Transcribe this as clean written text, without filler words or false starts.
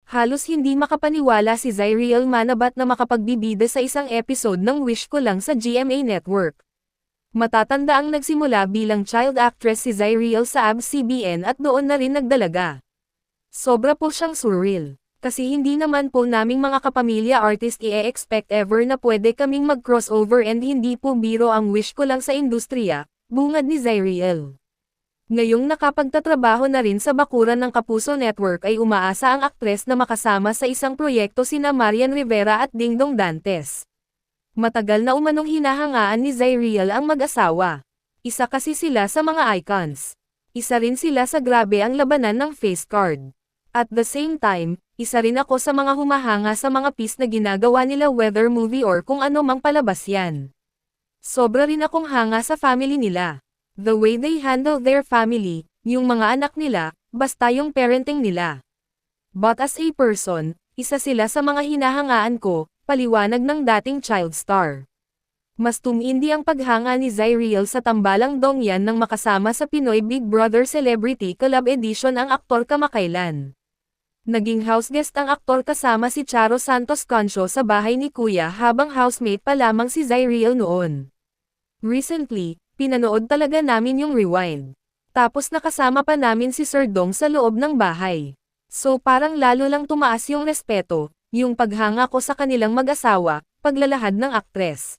Halos hindi makapaniwala si Zyriel Manabat na makapagbibida sa isang episode ng Wish Ko Lang sa GMA Network. Matatanda ang nagsimula bilang child actress si Zyriel sa ABS-CBN at doon na rin nagdalaga. Sobra po siyang surreal. Kasi hindi naman po naming mga kapamilya artist i-expect ever na pwede kaming mag-crossover and hindi po biro ang wish ko lang sa industriya, bungad ni Zyriel. Ngayong nakapagtatrabaho na rin sa bakuran ng Kapuso Network ay umaasa ang aktres na makasama sa isang proyekto sina Marian Rivera at Dingdong Dantes. Matagal na umanong hinahangaan ni Zyriel ang mag-asawa. Isa kasi sila sa mga icons. Isa rin sila sa grabe ang labanan ng face card. At the same time, isa rin ako sa mga humahanga sa mga piece na ginagawa nila whether movie or kung ano mang palabas yan. Sobra rin akong hanga sa family nila. The way they handle their family, yung mga anak nila, basta yung parenting nila. But as a person, isa sila sa mga hinahangaan ko, paliwanag ng dating child star. Mas tumindi ang paghanga ni Zyriel sa tambalang Dongyan nang makasama sa Pinoy Big Brother Celebrity Collab Edition ang aktor kamakailan. Naging house guest ang aktor kasama si Charo Santos Concho sa bahay ni Kuya habang housemate pa lamang si Zyriel noon. Recently, pinanood talaga namin yung Rewind. Tapos nakasama pa namin si Sir Dong sa loob ng bahay. So parang lalo lang tumaas yung respeto, yung paghanga ko sa kanilang mag-asawa, paglalahad ng aktres.